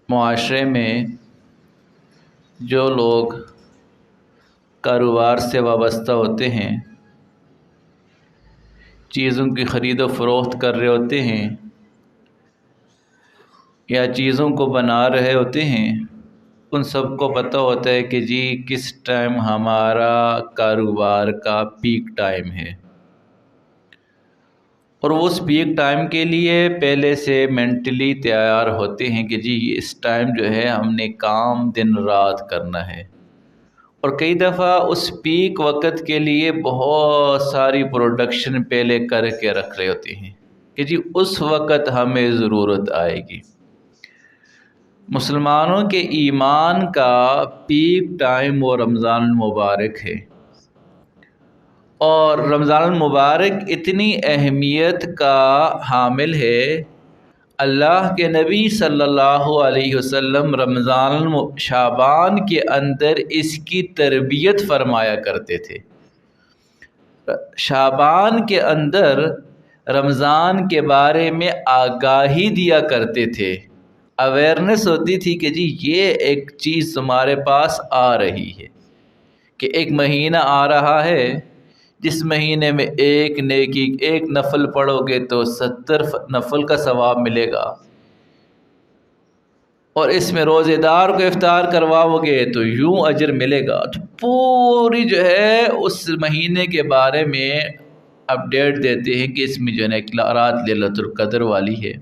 معاشرے میں جو لوگ کاروبار سے وابستہ ہوتے ہیں، چیزوں کی خرید و فروخت کر رہے ہوتے ہیں یا چیزوں کو بنا رہے ہوتے ہیں، ان سب کو پتہ ہوتا ہے کہ جی کس ٹائم ہمارا کاروبار کا پیک ٹائم ہے، اور وہ اس پیک ٹائم کے لیے پہلے سے مینٹلی تیار ہوتے ہیں کہ جی اس ٹائم جو ہے ہم نے کام دن رات کرنا ہے، اور کئی دفعہ اس پیک وقت کے لیے بہت ساری پروڈکشن پہلے کر کے رکھ رہے ہوتے ہیں کہ جی اس وقت ہمیں ضرورت آئے گی۔ مسلمانوں کے ایمان کا پیک ٹائم وہ رمضان المبارک ہے، اور رمضان المبارک اتنی اہمیت کا حامل ہے، اللہ کے نبی صلی اللہ علیہ وسلم رمضان شعبان کے اندر اس کی تربیت فرمایا کرتے تھے۔ شعبان کے اندر رمضان کے بارے میں آگاہی دیا کرتے تھے، اویئرنیس ہوتی تھی کہ جی یہ ایک چیز تمہارے پاس آ رہی ہے، کہ ایک مہینہ آ رہا ہے جس مہینے میں ایک نیکی ایک نفل پڑھو گے تو 70 نفل کا ثواب ملے گا، اور اس میں روزے دار کو افطار کرواؤ گے تو یوں اجر ملے گا۔ تو پوری جو ہے اس مہینے کے بارے میں اپڈیٹ دیتے ہیں کہ اس میں جو ہے رات لیلۃ القدر والی ہے۔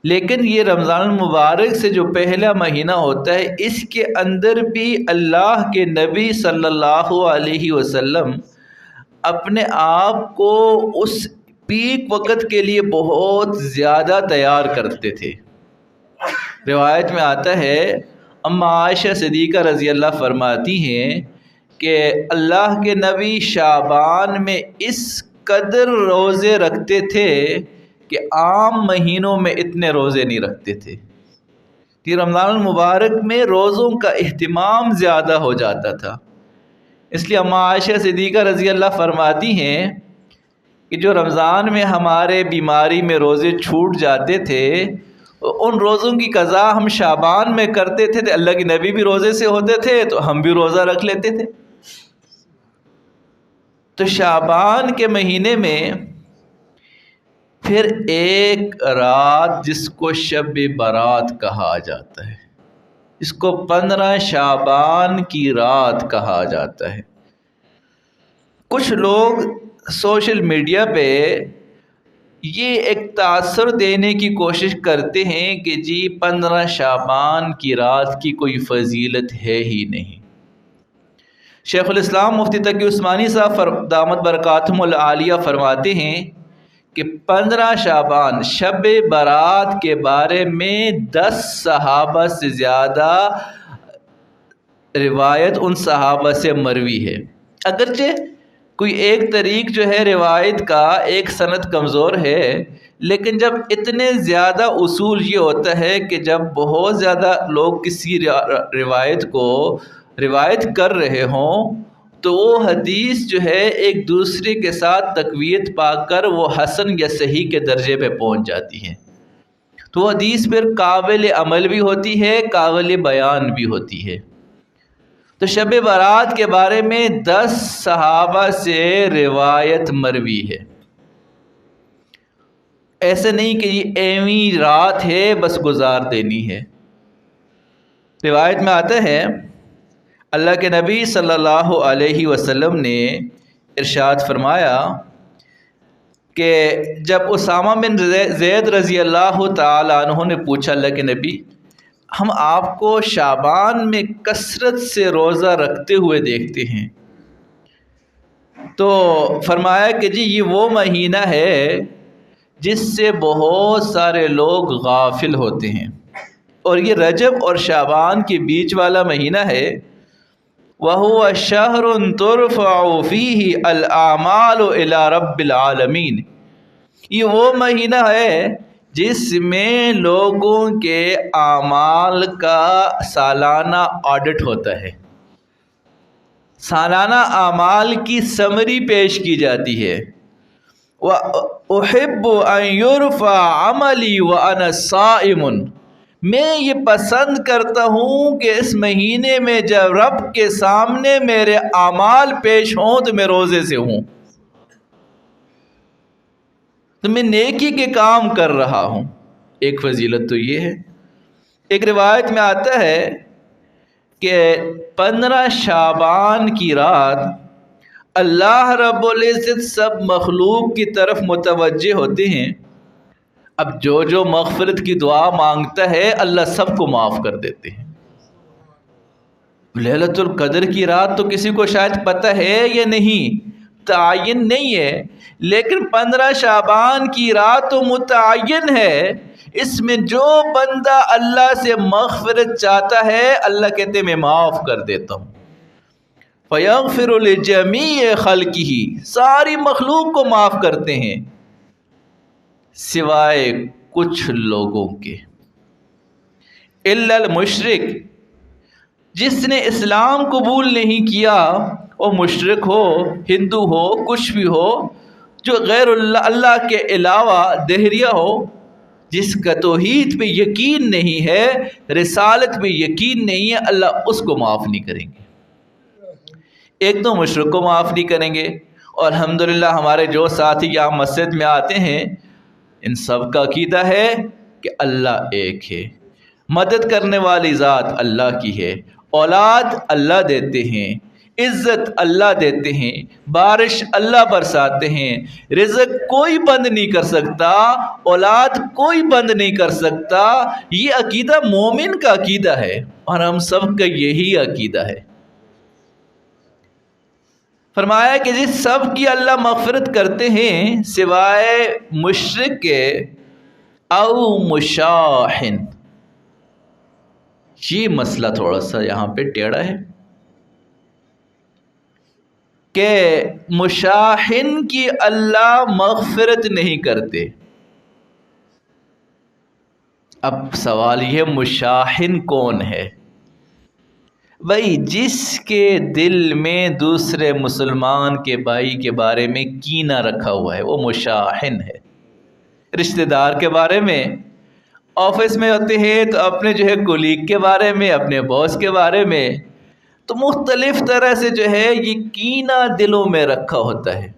لیکن یہ رمضان المبارک سے جو پہلا مہینہ ہوتا ہے، اس کے اندر بھی اللہ کے نبی صلی اللہ علیہ وسلم اپنے آپ کو اس پیک وقت کے لیے بہت زیادہ تیار کرتے تھے۔ روایت میں آتا ہے، اما عائشہ صدیقہ رضی اللہ فرماتی ہیں کہ اللہ کے نبی شعبان میں اس قدر روزے رکھتے تھے کہ عام مہینوں میں اتنے روزے نہیں رکھتے تھے، کہ رمضان المبارک میں روزوں کا اہتمام زیادہ ہو جاتا تھا۔ اس لیے اما عائشہ صدیقہ رضی اللہ فرماتی ہیں کہ جو رمضان میں ہمارے بیماری میں روزے چھوٹ جاتے تھے، ان روزوں کی قضا ہم شعبان میں کرتے تھے، تو اللہ کے نبی بھی روزے سے ہوتے تھے تو ہم بھی روزہ رکھ لیتے تھے۔ تو شعبان کے مہینے میں پھر ایک رات جس کو شب برات کہا جاتا ہے، اس کو 15 شعبان کی رات کہا جاتا ہے۔ کچھ لوگ سوشل میڈیا پہ یہ ایک تاثر دینے کی کوشش کرتے ہیں کہ جی 15 شعبان کی رات کی کوئی فضیلت ہے ہی نہیں۔ شیخ الاسلام مفتی تقی عثمانی صاحب دامت برکاتہم العالیہ فرماتے ہیں کہ 15 شعبان شب برات کے بارے میں 10 صحابہ سے زیادہ روایت ان صحابہ سے مروی ہے۔ اگرچہ کوئی ایک طریق جو ہے روایت کا ایک سند کمزور ہے، لیکن جب اتنے زیادہ اصول یہ ہوتا ہے کہ جب بہت زیادہ لوگ کسی روایت کو روایت کر رہے ہوں تو وہ حدیث جو ہے ایک دوسرے کے ساتھ تقویت پا کر وہ حسن یا صحیح کے درجے پہ پہنچ جاتی ہیں، تو وہ حدیث پھر قابل عمل بھی ہوتی ہے، قابل بیان بھی ہوتی ہے۔ تو شب برات کے بارے میں 10 صحابہ سے روایت مروی ہے۔ ایسے نہیں کہ یہ ایویں رات ہے بس گزار دینی ہے۔ روایت میں آتا ہے، اللہ کے نبی صلی اللہ علیہ وسلم نے ارشاد فرمایا کہ جب اسامہ بن زید رضی اللہ تعالی عنہ نے پوچھا، اللہ کے نبی ہم آپ کو شعبان میں کثرت سے روزہ رکھتے ہوئے دیکھتے ہیں، تو فرمایا کہ جی یہ وہ مہینہ ہے جس سے بہت سارے لوگ غافل ہوتے ہیں، اور یہ رجب اور شعبان کے بیچ والا مہینہ ہے۔ وَهُوَ شَهْرٌ تُرْفَعُ فِيهِ الْأَعْمَالُ إِلَى رَبِّ الْعَالَمِينَ، یہ وہ مہینہ ہے جس میں لوگوں کے اعمال کا سالانہ آڈٹ ہوتا ہے، سالانہ اعمال کی سمری پیش کی جاتی ہے۔ وَأُحِبُّ أَن يُرْفَعَ عَمَلِي وَأَنَا صَائِمٌ، میں یہ پسند کرتا ہوں کہ اس مہینے میں جب رب کے سامنے میرے اعمال پیش ہوں تو میں روزے سے ہوں، تو میں نیکی کے کام کر رہا ہوں۔ ایک فضیلت تو یہ ہے۔ ایک روایت میں آتا ہے کہ 15 شعبان کی رات اللہ رب العزت سب مخلوق کی طرف متوجہ ہوتے ہیں۔ اب جو مغفرت کی دعا مانگتا ہے اللہ سب کو معاف کر دیتے ہیں۔ لیلۃ القدر کی رات تو کسی کو شاید پتہ ہے یا نہیں، تعین نہیں ہے، لیکن 15 شعبان کی رات تو متعین ہے۔ اس میں جو بندہ اللہ سے مغفرت چاہتا ہے اللہ کہتے ہیں میں معاف کر دیتا ہوں۔ فَيَغْفِرُ لِجَمِيعِ خَلْقِهِ، ساری مخلوق کو معاف کرتے ہیں سوائے کچھ لوگوں کے۔ إِلَّا الْمُشْرِكِ، جس نے اسلام قبول نہیں کیا، وہ مشرک ہو، ہندو ہو، کچھ بھی ہو، جو غیر اللہ کے علاوہ دہریہ ہو، جس کا توحید پہ یقین نہیں ہے، رسالت پہ یقین نہیں ہے، اللہ اس کو معاف نہیں کریں گے۔ ایک تو مشرک کو معاف نہیں کریں گے، اور الحمدللہ ہمارے جو ساتھی یہاں مسجد میں آتے ہیں ان سب کا عقیدہ ہے کہ اللہ ایک ہے، مدد کرنے والی ذات اللہ کی ہے، اولاد اللہ دیتے ہیں، عزت اللہ دیتے ہیں، بارش اللہ برساتے ہیں، رزق کوئی بند نہیں کر سکتا، اولاد کوئی بند نہیں کر سکتا۔ یہ عقیدہ مومن کا عقیدہ ہے اور ہم سب کا یہی عقیدہ ہے۔ فرمایا کہ جس سب کی اللہ مغفرت کرتے ہیں سوائے مشرک کے او مشاحن۔ یہ مسئلہ تھوڑا سا یہاں پہ ٹیڑھا ہے کہ مشاحن کی اللہ مغفرت نہیں کرتے۔ اب سوال یہ مشاحن کون ہے؟ بھائی جس کے دل میں دوسرے مسلمان کے بھائی کے بارے میں کینہ رکھا ہوا ہے وہ مشاحن ہے۔ رشتہ دار کے بارے میں، آفس میں ہوتے ہیں تو اپنے جو ہے کولیگ کے بارے میں، اپنے باس کے بارے میں، تو مختلف طرح سے جو ہے یہ کینہ دلوں میں رکھا ہوتا ہے۔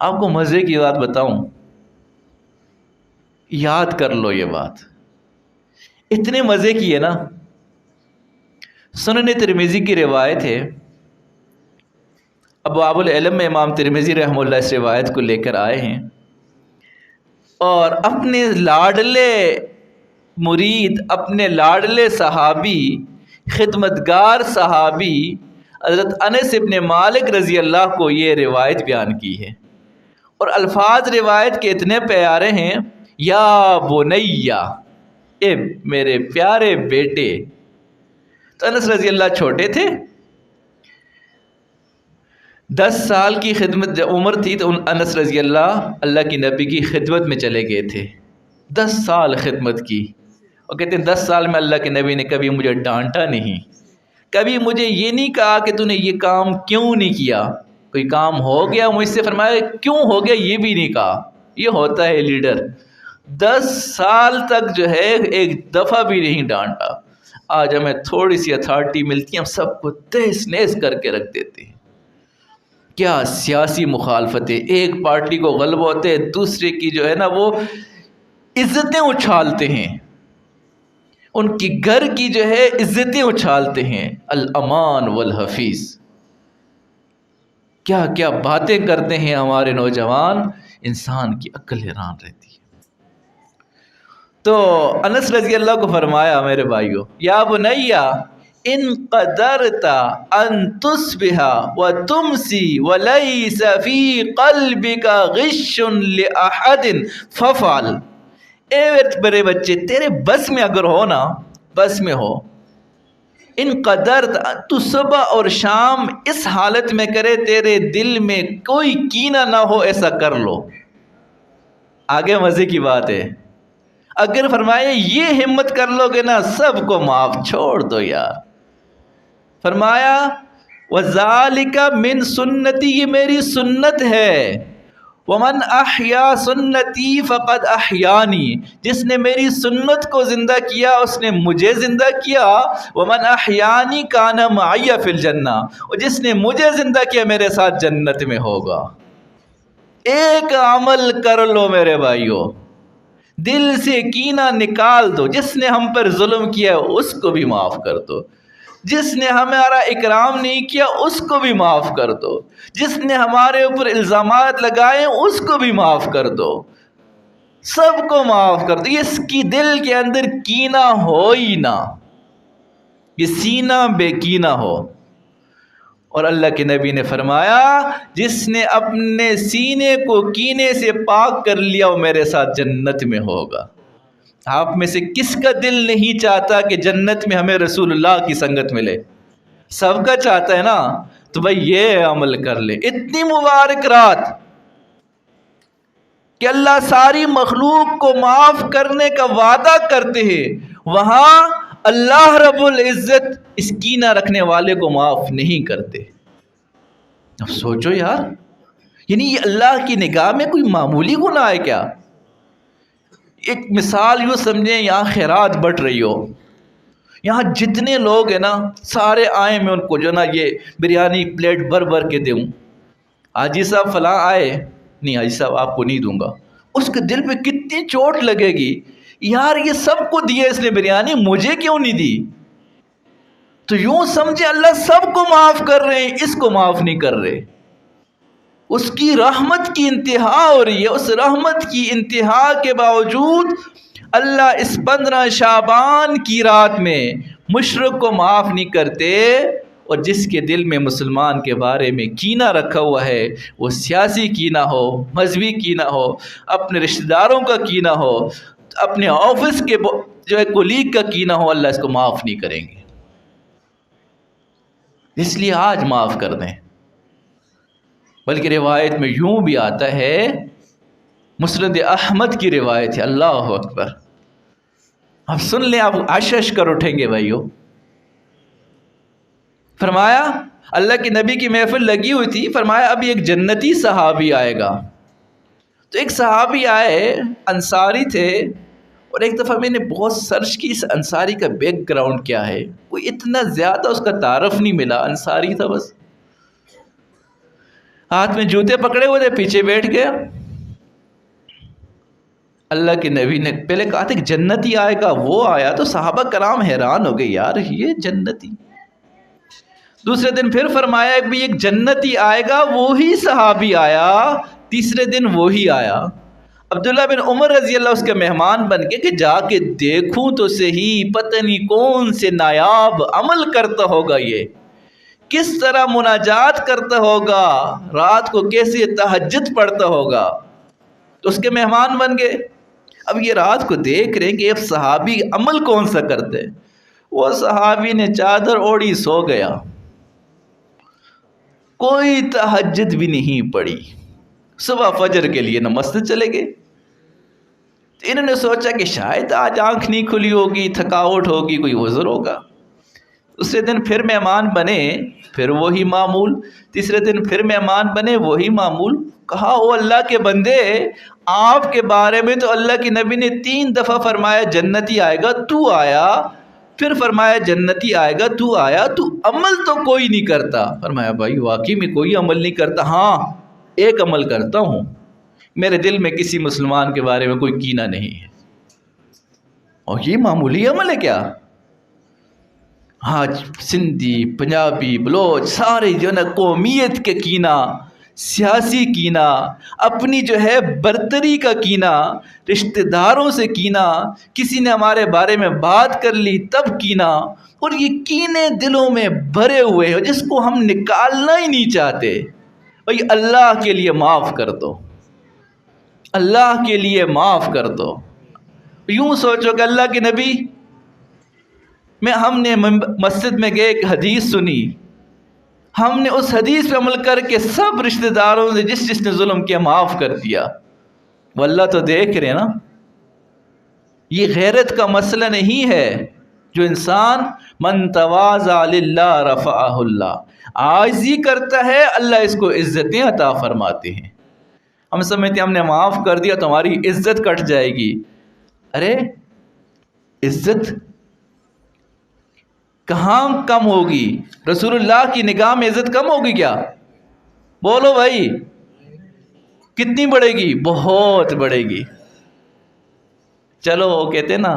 آپ کو مزے کی بات بتاؤں، یاد کر لو یہ بات، اتنے مزے کی ہے نا۔ سنن ترمذی کی روایت ہے، ابواب العلم میں امام ترمذی رحمہ اللہ اس روایت کو لے کر آئے ہیں، اور اپنے لاڈلے مرید، اپنے لاڈلے صحابی، خدمتگار صحابی حضرت انس ابن مالک رضی اللہ کو یہ روایت بیان کی ہے، اور الفاظ روایت کے اتنے پیارے ہیں، یا بنیا، اے میرے پیارے بیٹے۔ تو انس رضی اللہ چھوٹے تھے، 10 سال کی خدمت عمر تھی تو انس رضی اللہ کی نبی کی خدمت میں چلے گئے تھے، 10 سال خدمت کی، اور کہتے ہیں 10 سال میں اللہ کے نبی نے کبھی مجھے ڈانٹا نہیں، کبھی مجھے یہ نہیں کہا کہ تو نے یہ کام کیوں نہیں کیا، کوئی کام ہو گیا مجھ سے فرمایا کیوں ہو گیا یہ بھی نہیں کہا۔ یہ ہوتا ہے لیڈر، 10 سال تک جو ہے ایک دفعہ بھی نہیں ڈانٹا۔ آج ہمیں تھوڑی سی اتھارٹی ملتی ہے، ہم سب کو تہس نہس کر کے رکھ دیتے ہیں۔ کیا سیاسی مخالفتیں، ایک پارٹی کو غلبہ ہوتے ہیں، دوسرے کی جو ہے نا وہ عزتیں اچھالتے ہیں، ان کی گھر کی جو ہے عزتیں اچھالتے ہیں۔ الامان والحفیظ، کیا کیا باتیں کرتے ہیں ہمارے نوجوان، انسان کی عقل حیران رہتی ہے۔ تو انس رضی اللہ کو فرمایا میرے بھائیو، یا بنیا ان قدرت ان تصبح وتمسی ولیس فی قلبک غش لاحد ففعل۔ اے میرے بچے، تیرے بس میں اگر ہو نا، بس میں ہو، ان قدرت، تو صبح اور شام اس حالت میں کرے تیرے دل میں کوئی کینہ نہ ہو، ایسا کر لو۔ آگے مزے کی بات ہے، اگر فرمائے یہ ہمت کر لو گے نا سب کو معاف، چھوڑ دو یار۔ فرمایا وَذَلِكَ مِن سنتی، یہ میری سنت ہے، ومن احیا سنتی فقد احیانی، جس نے میری سنت کو زندہ کیا اس نے مجھے زندہ کیا، ومن احیانی کان معی فی الجنہ، اور جس نے مجھے زندہ کیا میرے ساتھ جنت میں ہوگا۔ ایک عمل کر لو میرے بھائیو، دل سے کینہ نکال دو، جس نے ہم پر ظلم کیا اس کو بھی معاف کر دو، جس نے ہمارا اکرام نہیں کیا اس کو بھی معاف کر دو، جس نے ہمارے اوپر الزامات لگائے اس کو بھی معاف کر دو، سب کو معاف کر دو۔ اس کی دل کے اندر کینہ ہو ہی نہ، یہ سینہ بے کینہ ہو۔ اور اللہ کے نبی نے فرمایا جس نے اپنے سینے کو کینے سے پاک کر لیا وہ میرے ساتھ جنت میں ہوگا۔ آپ میں سے کس کا دل نہیں چاہتا کہ جنت میں ہمیں رسول اللہ کی سنگت ملے؟ سب کا چاہتا ہے نا؟ تو بھائی یہ عمل کر لے۔ اتنی مبارک رات کہ اللہ ساری مخلوق کو معاف کرنے کا وعدہ کرتے ہیں، وہاں اللہ رب العزت اس کینہ رکھنے والے کو معاف نہیں کرتے۔ اب سوچو یار، یعنی یہ اللہ کی نگاہ میں کوئی معمولی گناہ ہے کیا؟ ایک مثال یوں سمجھیں، یہاں خیرات بٹ رہی ہو، یہاں جتنے لوگ ہیں نا سارے آئے، میں ان کو جو نا یہ بریانی پلیٹ بھر بھر کے دوں، حاجی صاحب فلاں آئے، نہیں حاجی صاحب آپ کو نہیں دوں گا، اس کے دل پہ کتنی چوٹ لگے گی، یار یہ سب کو دیے اس نے بریانی، مجھے کیوں نہیں دی؟ تو یوں سمجھے اللہ سب کو معاف کر رہے ہیں، اس کو معاف نہیں کر رہے۔ اس کی رحمت کی انتہا ہو رہی ہے، اس رحمت کی انتہا کے باوجود اللہ اس 15 شعبان کی رات میں مشرک کو معاف نہیں کرتے، اور جس کے دل میں مسلمان کے بارے میں کینہ رکھا ہوا ہے، وہ سیاسی کینہ ہو، مذہبی کینہ ہو، اپنے رشتہ داروں کا کینہ ہو، اپنے آفس کے جو ہے کولیگ کا کینہ ہو، اللہ اس کو معاف نہیں کریں گے۔ اس لیے آج معاف کر دیں۔ بلکہ روایت میں یوں بھی آتا ہے، مسند احمد کی روایت ہے، اللہ اکبر، اب سن لیں، آپ عشش کر اٹھیں گے بھائیو۔ فرمایا اللہ کے نبی کی محفل لگی ہوئی تھی، فرمایا ابھی ایک جنتی صحابی آئے گا۔ تو ایک صحابی آئے، انصاری تھے، اور ایک دفعہ میں نے بہت سرچ کی اس انصاری کا بیک گراؤنڈ کیا ہے، کوئی اتنا زیادہ اس کا تعارف نہیں ملا، انصاری تھا بس، ہاتھ میں جوتے پکڑے ہوئے تھے، پیچھے بیٹھ گیا۔ اللہ کے نبی نے پہلے کہا تھا کہ جنتی آئے گا، وہ آیا تو صحابہ کرام حیران ہو گئے، یار یہ جنتی۔ دوسرے دن پھر فرمایا کہ ایک جنتی آئے گا، وہی صحابی آیا۔ تیسرے دن وہی آیا۔ عبداللہ بن عمر رضی اللہ اس کے مہمان بن کے کہ جا کے دیکھوں تو صحیح، پتہ نہیں کون سے نایاب عمل کرتا ہوگا، یہ کس طرح مناجات کرتا ہوگا، رات کو کیسے تہجد پڑھتا ہوگا۔ تو اس کے مہمان بن گئے۔ اب یہ رات کو دیکھ رہے ہیں کہ اب صحابی عمل کون سا کرتے، وہ صحابی نے چادر اوڑھی سو گیا، کوئی تہجد بھی نہیں پڑی، صبح فجر کے لیے نہ مسجد چلے گئے۔ انہوں نے سوچا کہ شاید آج آنکھ نہیں کھلی ہوگی، تھکاوٹ ہوگی، کوئی عذر ہوگا۔ دوسرے دن پھر مہمان بنے، پھر وہی معمول۔ تیسرے دن پھر مہمان بنے، وہی معمول۔ کہا او اللہ کے بندے، آپ کے بارے میں تو اللہ کے نبی نے 3 دفعہ فرمایا جنتی آئے گا، تو آیا، پھر فرمایا جنتی آئے گا، تو آیا، تو عمل تو کوئی نہیں کرتا۔ فرمایا بھائی واقعی میں کوئی عمل نہیں کرتا، ہاں ایک عمل کرتا ہوں، میرے دل میں کسی مسلمان کے بارے میں کوئی کینہ نہیں ہے۔ اور یہ معمولی عمل ہے کیا؟ آج سندھی، پنجابی، بلوچ سارے جو نا قومیت کے کینہ، سیاسی کینہ، اپنی جو ہے برتری کا کینہ، رشتہ داروں سے کینہ، کسی نے ہمارے بارے میں بات کر لی تب کینہ، اور یہ کینے دلوں میں بھرے ہوئے ہیں جس کو ہم نکالنا ہی نہیں چاہتے۔ بھائی اللہ کے لیے معاف کر دو، اللہ کے لیے معاف کر دو۔ یوں سوچو کہ اللہ کے نبی ہم نے مسجد میں گئے، ایک حدیث سنی، ہم نے اس حدیث پہ عمل کر کے سب رشتہ داروں سے جس نے ظلم کیا معاف کر دیا۔ وہ اللہ تو دیکھ رہے نا، یہ غیرت کا مسئلہ نہیں ہے۔ جو انسان من تواضع للہ رفعہ اللہ، عاجزی کرتا ہے اللہ اس کو عزتیں عطا فرماتے ہیں۔ ہم سمجھتے ہم نے معاف کر دیا تو ہماری عزت کٹ جائے گی. ارے عزت کہاں کم ہوگی؟ رسول اللہ کی نگاہ میں عزت کم ہوگی کیا؟ بولو بھائی، کتنی بڑھے گی؟ بہت بڑھے گی. چلو وہ کہتے نا،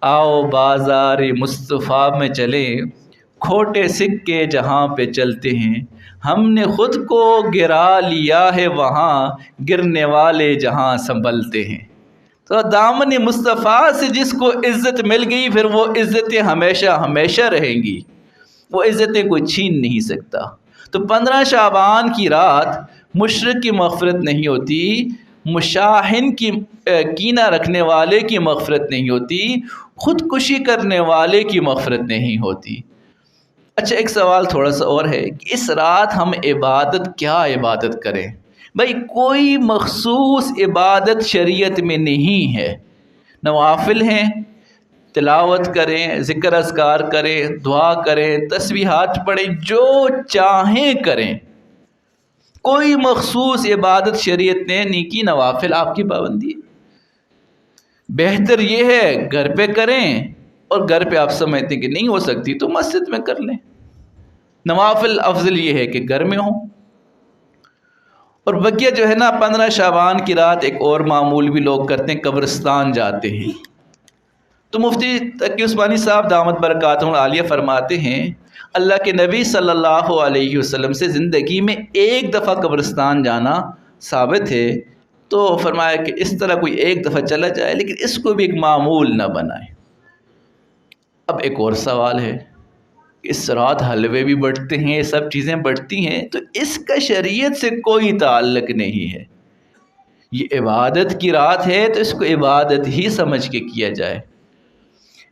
آؤ بازار مصطفیٰ میں چلیں، کھوٹے سکے جہاں پہ چلتے ہیں، ہم نے خود کو گرا لیا ہے وہاں، گرنے والے جہاں سنبھلتے ہیں. تو دامن مصطفیٰ سے جس کو عزت مل گئی، پھر وہ عزتیں ہمیشہ ہمیشہ رہیں گی، وہ عزتیں کوئی چھین نہیں سکتا. تو 15 شعبان کی رات مشرک کی مغفرت نہیں ہوتی، مشاہن کی کینہ رکھنے والے کی مغفرت نہیں ہوتی، خودکشی کرنے والے کی مغفرت نہیں ہوتی. اچھا ایک سوال تھوڑا سا اور ہے کہ اس رات ہم عبادت کیا عبادت کریں؟ بھائی کوئی مخصوص عبادت شریعت میں نہیں ہے. نوافل ہیں، تلاوت کریں، ذکر اذکار کریں، دعا کریں، تسبیحات پڑھیں، جو چاہیں کریں. کوئی مخصوص عبادت شریعت نے نہیں کی. نوافل آپ کی پابندی ہے. بہتر یہ ہے گھر پہ کریں، اور گھر پہ آپ سمجھتے کہ نہیں ہو سکتی تو مسجد میں کر لیں. نوافل افضل یہ ہے کہ گھر میں ہوں. اور بقیہ جو ہے نا 15 شعبان کی رات ایک اور معمول بھی لوگ کرتے ہیں، قبرستان جاتے ہیں. تو مفتی تقی عثمانی صاحب دامت برکاتہ عالیہ فرماتے ہیں اللہ کے نبی صلی اللہ علیہ وسلم سے زندگی میں ایک دفعہ قبرستان جانا ثابت ہے. تو فرمایا کہ اس طرح کوئی ایک دفعہ چلا جائے، لیکن اس کو بھی ایک معمول نہ بنائے. اب ایک اور سوال ہے، اس رات حلوے بھی بٹتے ہیں، یہ سب چیزیں بٹتی ہیں، تو اس کا شریعت سے کوئی تعلق نہیں ہے. یہ عبادت کی رات ہے تو اس کو عبادت ہی سمجھ کے کیا جائے.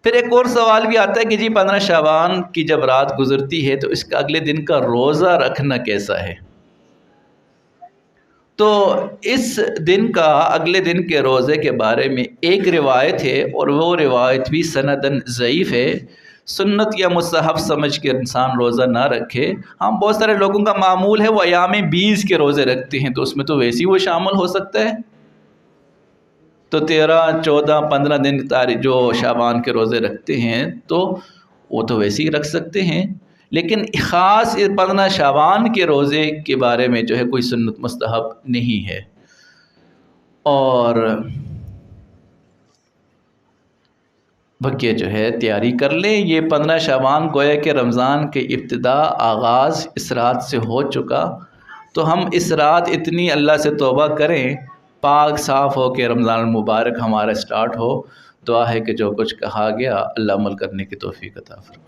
پھر ایک اور سوال بھی آتا ہے کہ جی 15 شعبان کی جب رات گزرتی ہے تو اس کا اگلے دن کا روزہ رکھنا کیسا ہے؟ تو اس دن کا اگلے دن کے روزے کے بارے میں ایک روایت ہے، اور وہ روایت بھی سنداً ضعیف ہے. سنت یا مستحب سمجھ کے انسان روزہ نہ رکھے. ہم بہت سارے لوگوں کا معمول ہے وہ ایام 20 کے روزے رکھتے ہیں، تو اس میں تو ویسے ہی وہ شامل ہو سکتا ہے. تو 13 14 15 دن جو شعبان کے روزے رکھتے ہیں تو وہ تو ویسے ہی رکھ سکتے ہیں. لیکن خاص 15 شعبان کے روزے کے بارے میں جو ہے کوئی سنت مستحب نہیں ہے. اور بقیہ جو ہے تیاری کر لیں. یہ 15 شعبان گویا کہ رمضان کے ابتدا آغاز اس رات سے ہو چکا، تو ہم اس رات اتنی اللہ سے توبہ کریں، پاک صاف ہو کے رمضان المبارک ہمارا سٹارٹ ہو. دعا ہے کہ جو کچھ کہا گیا اللہ عمل کرنے کی توفیق عطا فرمائے.